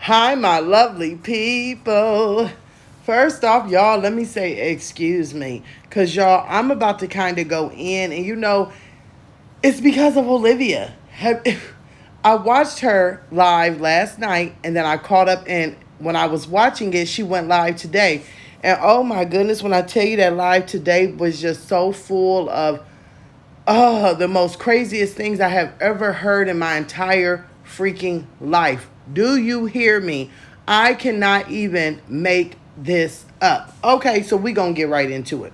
Hi, my lovely people. First off, y'all, let me say excuse me. Because, y'all, I'm about to kind of go in, and it's because of Olivia. I watched her live last night, and then I caught up, and when I was watching it, she went live today. And oh my goodness, when I tell you that live today was just so full of the most craziest things I have ever heard in my entire freaking life. Do you hear me? I cannot even make this up. Okay, so we're going to get right into it.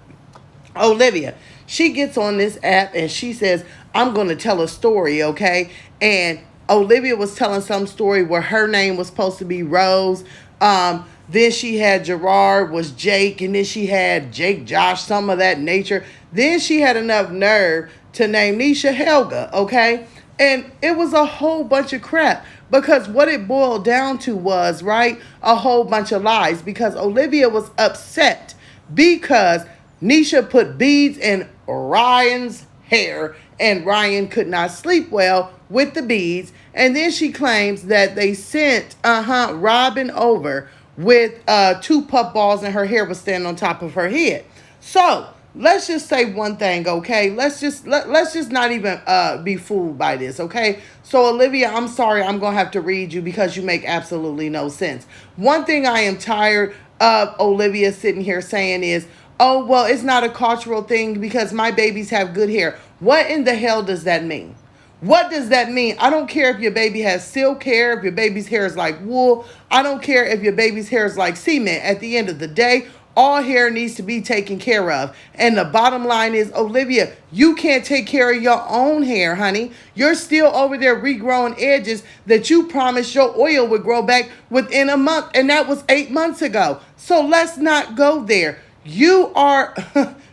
Olivia, she gets on this app and she says, I'm going to tell a story, okay? And Olivia was telling some story where her name was supposed to be Rose. Then she had Gerard was Jake, and then she had Jake Josh, some of that nature. Then she had enough nerve to name Nisha Helga, okay? And it was a whole bunch of crap because what it boiled down to was, right, a whole bunch of lies because Olivia was upset because Nisha put beads in Ryan's hair and Ryan could not sleep well with the beads. And then she claims that they sent Robin over with two puff balls and her hair was standing on top of her head. So let's just say one thing, okay? Let's just not even be fooled by this, okay? So Olivia, I'm sorry, I'm gonna have to read you because you make absolutely no sense. One thing I am tired of Olivia sitting here saying is, oh well, it's not a cultural thing because my babies have good hair. What in the hell does that mean? What does that mean? I don't care if your baby has silk hair, if your baby's hair is like wool. I don't care if your baby's hair is like cement. At the end of the day, all hair needs to be taken care of. And the bottom line is, Olivia, you can't take care of your own hair, honey. You're still over there regrowing edges that you promised your oil would grow back within a month. And that was 8 months ago. So let's not go there. You are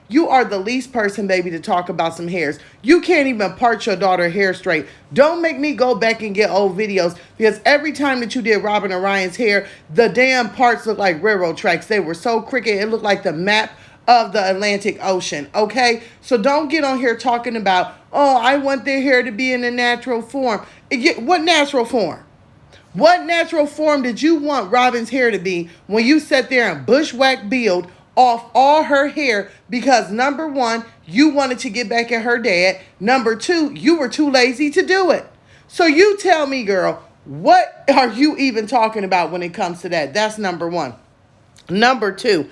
you are the least person, baby, to talk about some hairs. You can't even part your daughter's hair straight. Don't make me go back and get old videos because every time that you did Robin and Ryan's hair, the damn parts looked like railroad tracks. They were so crooked, it looked like the map of the Atlantic Ocean, okay? So don't get on here talking about, oh, I want their hair to be in a natural form. What natural form? What natural form did you want Robin's hair to be when you sat there and bushwhack build off all her hair because number one, you wanted to get back at her dad. Number two, you were too lazy to do it. So you tell me, girl, what are you even talking about when it comes to that? That's number one. Number two,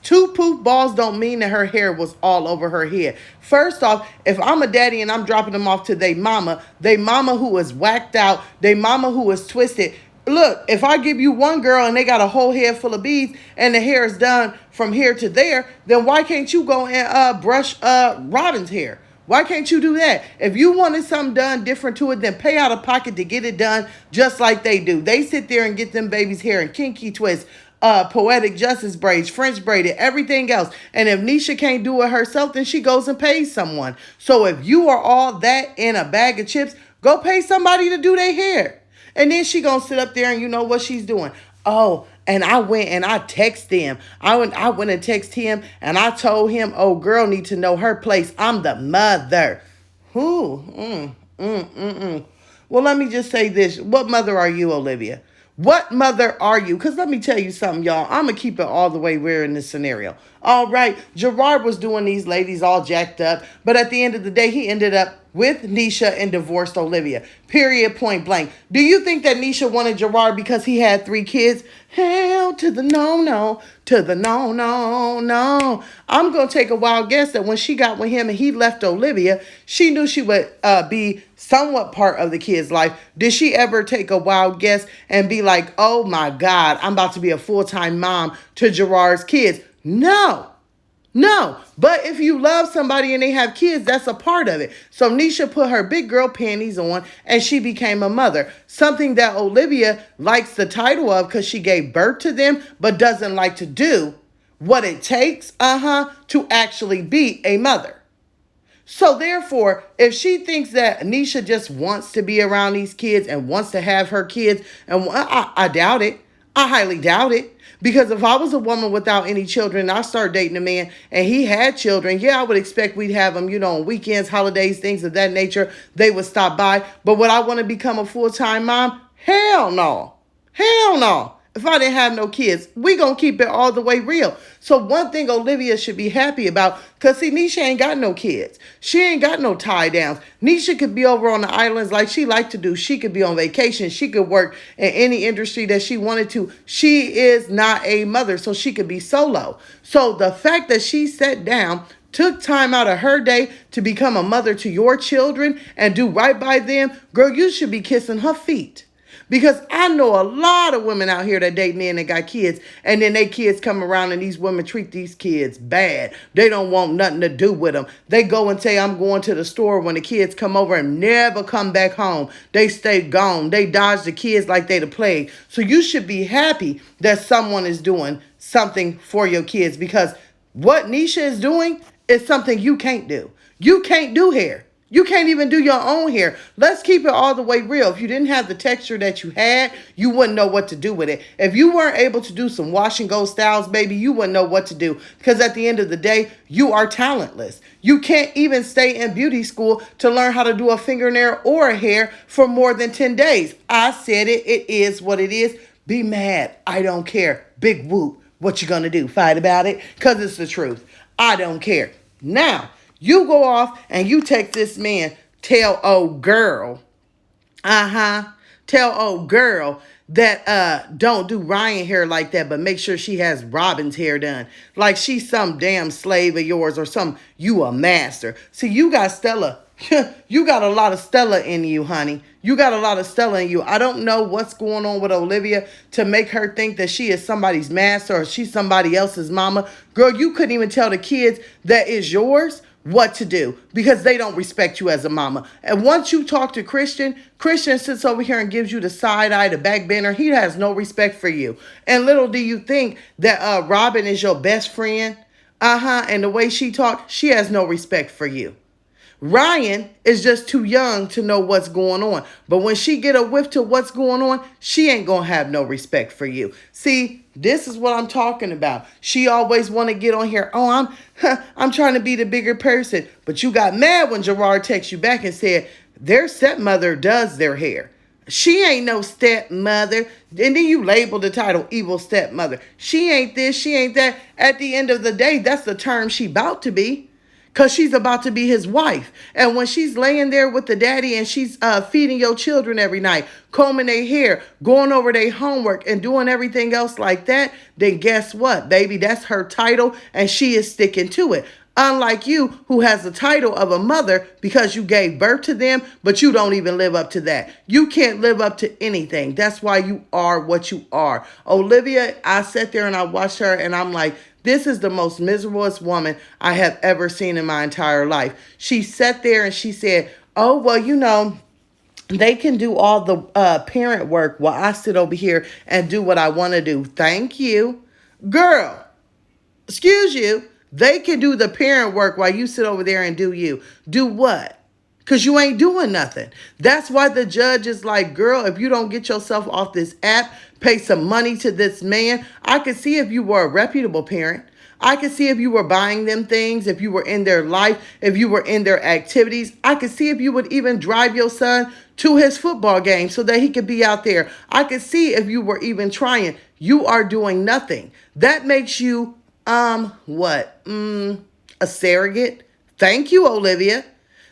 two poof balls don't mean that her hair was all over her head. First off, if I'm a daddy and I'm dropping them off to they mama who is whacked out, they mama who is twisted. Look, if I give you one girl and they got a whole head full of beads and the hair is done from here to there, then why can't you go and brush Robin's hair? Why can't you do that? If you wanted something done different to it, then pay out of pocket to get it done just like they do. They sit there and get them babies' hair and kinky twist, poetic justice braids, French braided, everything else. And if Nisha can't do it herself, then she goes and pays someone. So if you are all that in a bag of chips, go pay somebody to do their hair. And then she gonna sit up there and you know what she's doing. Oh, and I went and I texted him. I went and texted him and I told him, oh, girl need to know her place. I'm the mother. Who? Well, let me just say this. What mother are you, Olivia? What mother are you? Because let me tell you something, y'all. I'm going to keep it all the way we're in this scenario. All right. Gerard was doing these ladies all jacked up. But at the end of the day, he ended up with Nisha and divorced Olivia. Period, point blank. Do you think that Nisha wanted Gerard because he had 3 kids? Hell to the no, no, to the no, no, no. I'm going to take a wild guess that when she got with him and he left Olivia, she knew she would be somewhat part of the kid's life. Did she ever take a wild guess and be like, oh my God, I'm about to be a full-time mom to Gerard's kids? No. No, but if you love somebody and they have kids, that's a part of it. So Nisha put her big girl panties on and she became a mother. Something that Olivia likes the title of because she gave birth to them, but doesn't like to do what it takes, to actually be a mother. So therefore, if she thinks that Nisha just wants to be around these kids and wants to have her kids, and I doubt it. I highly doubt it. Because if I was a woman without any children and I start dating a man and he had children, yeah, I would expect we'd have them, on weekends, holidays, things of that nature. They would stop by. But would I want to become a full-time mom? Hell no. Hell no. If I didn't have no kids, we gonna keep it all the way real. So one thing Olivia should be happy about, cause see, Nisha ain't got no kids. She ain't got no tie downs. Nisha could be over on the islands like she like to do. She could be on vacation. She could work in any industry that she wanted to. She is not a mother, so she could be solo. So the fact that she sat down, took time out of her day to become a mother to your children and do right by them, girl, you should be kissing her feet. Because I know a lot of women out here that date men that got kids, and then they kids come around and these women treat these kids bad. They don't want nothing to do with them. They go and say, I'm going to the store when the kids come over and never come back home. They stay gone. They dodge the kids like they the plague. So you should be happy that someone is doing something for your kids, because what Nisha is doing is something you can't do. You can't do hair. You can't even do your own hair. Let's keep it all the way real. If you didn't have the texture that you had, you wouldn't know what to do with it. If you weren't able to do some wash and go styles, baby, you wouldn't know what to do. Because at the end of the day, you are talentless. You can't even stay in beauty school to learn how to do a fingernail or a hair for more than 10 days. I said it. It is what it is. Be mad. I don't care. Big whoop. What you gonna do? Fight about it? Because it's the truth. I don't care. Now, you go off and you take this man, tell old girl, tell old girl that don't do Ryan hair like that, but make sure she has Robin's hair done. Like she's some damn slave of yours or you a master. See, you got Stella. You got a lot of Stella in you, honey. You got a lot of Stella in you. I don't know what's going on with Olivia to make her think that she is somebody's master or she's somebody else's mama. Girl, you couldn't even tell the kids that is yours what to do because they don't respect you as a mama. And once you talk to Christian sits over here and gives you the side eye, the back bender. He has no respect for you. And little do you think that Robin is your best friend. And the way she talks, she has no respect for you. Ryan is just too young to know what's going on. But when she get a whiff to what's going on, she ain't going to have no respect for you. See, this is what I'm talking about. She always want to get on here. Oh, I'm trying to be the bigger person. But you got mad when Gerard texted you back and said their stepmother does their hair. She ain't no stepmother. And then you label the title evil stepmother. She ain't this, she ain't that. At the end of the day, that's the term she about to be. Because she's about to be his wife. And when she's laying there with the daddy and she's feeding your children every night, combing their hair, going over their homework and doing everything else like that, then guess what, baby? That's her title and she is sticking to it. Unlike you, who has the title of a mother because you gave birth to them, but you don't even live up to that. You can't live up to anything. That's why you are what you are. Olivia, I sat there and I watched her and I'm like, this is the most miserablest woman I have ever seen in my entire life. She sat there and she said, oh, well, you know, they can do all the parent work while I sit over here and do what I want to do. Thank you. Girl, excuse you. They can do the parent work while you sit over there and do you. Do what? Because you ain't doing nothing. That's why the judge is like, girl, if you don't get yourself off this app, pay some money to this man. I could see if you were a reputable parent. I could see if you were buying them things, if you were in their life, if you were in their activities. I could see if you would even drive your son to his football game so that he could be out there. I could see if you were even trying. You are doing nothing. That makes you, what? A surrogate? Thank you, Olivia.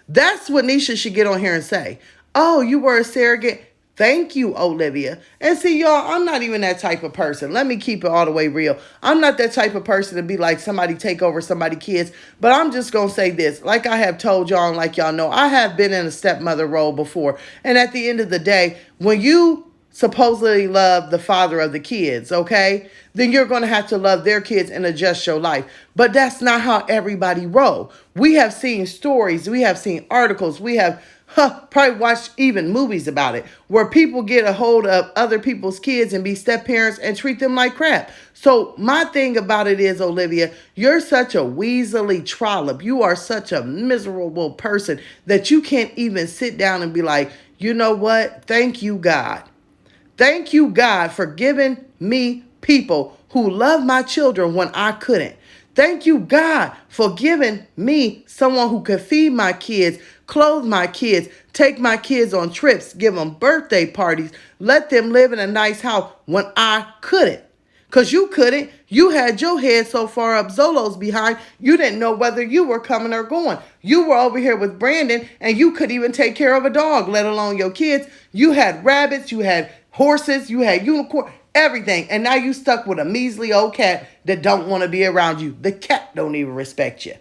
That's what Nisha should get on here and say. Oh, you were a surrogate. Thank you, Olivia. And see, y'all, I'm not even that type of person. Let me keep it all the way real. I'm not that type of person to be like somebody take over somebody's kids. But I'm just going to say this. Like I have told y'all and like y'all know, I have been in a stepmother role before. And at the end of the day, when you supposedly love the father of the kids, okay, then you're going to have to love their kids and adjust your life. But that's not how everybody roll. We have seen stories. We have seen articles. We have probably watched even movies about it where people get a hold of other people's kids and be step parents and treat them like crap. So my thing about it is, Olivia, you're such a weaselly trollop. You are such a miserable person that you can't even sit down and be like, you know what? Thank you, God. Thank you, God, for giving me people who love my children when I couldn't. Thank you, God, for giving me someone who could feed my kids, clothe my kids, take my kids on trips, give them birthday parties, let them live in a nice house when I couldn't. Because you couldn't. You had your head so far up Zolo's behind, you didn't know whether you were coming or going. You were over here with Brandon, and you couldn't even take care of a dog, let alone your kids. You had rabbits, you had horses, you had unicorn, everything. And now you stuck with a measly old cat that don't want to be around you. The cat don't even respect you.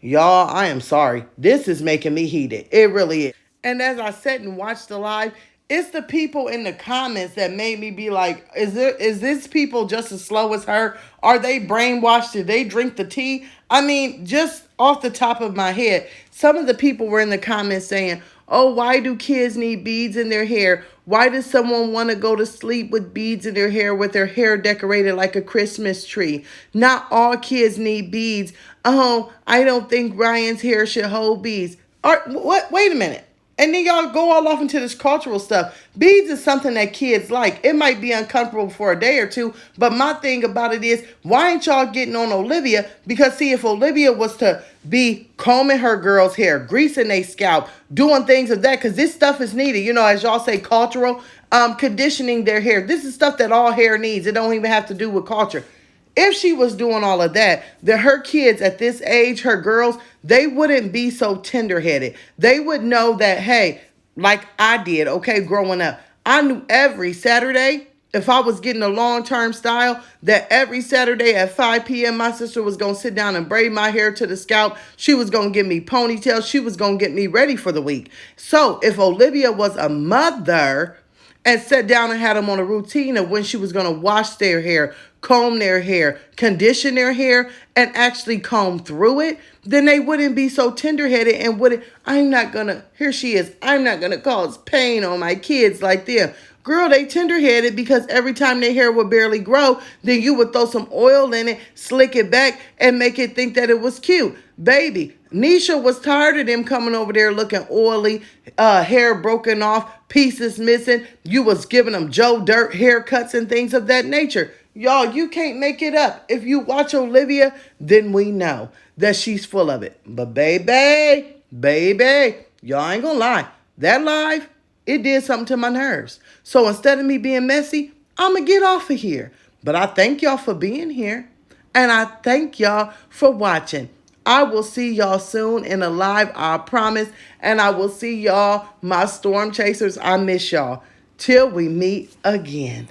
Y'all, I am sorry. This is making me heated. It really is. And as I sat and watched the live, it's the people in the comments that made me be like, is this people just as slow as her? Are they brainwashed? Did they drink the tea? I mean, just off the top of my head, some of the people were in the comments saying, oh, why do kids need beads in their hair? Why does someone want to go to sleep with beads in their hair with their hair decorated like a Christmas tree? Not all kids need beads. Oh, I don't think Ryan's hair should hold beads. What? Wait a minute. And then y'all go all off into this cultural stuff. Beads is something that kids like. It might be uncomfortable for a day or two, but my thing about it is, why ain't y'all getting on Olivia? Because see, if Olivia was to be combing her girl's hair, greasing their scalp, doing things of that, because this stuff is needed, you know, as y'all say, cultural, conditioning their hair. This is stuff that all hair needs. It don't even have to do with culture. If she was doing all of that, then her kids at this age, her girls, they wouldn't be so tender-headed. They would know that, hey, like I did, okay, growing up, I knew every Saturday, if I was getting a long-term style, that every Saturday at 5 p.m., my sister was going to sit down and braid my hair to the scalp. She was going to give me ponytails. She was going to get me ready for the week. So if Olivia was a mother and sat down and had them on a routine of when she was going to wash their hair, comb their hair, condition their hair, and actually comb through it, then they wouldn't be so tender-headed and wouldn't, here she is, I'm not going to cause pain on my kids like them. Girl, they tender-headed because every time their hair would barely grow, then you would throw some oil in it, slick it back, and make it think that it was cute. Baby, Nisha was tired of them coming over there looking oily, hair broken off, pieces missing. You was giving them Joe Dirt haircuts and things of that nature. Y'all, you can't make it up. If you watch Olivia, then we know that she's full of it. But baby, y'all ain't gonna lie. That live, it did something to my nerves. So instead of me being messy, I'm going to get off of here. But I thank y'all for being here. And I thank y'all for watching. I will see y'all soon in a live, I promise. And I will see y'all, my storm chasers. I miss y'all. Till we meet again.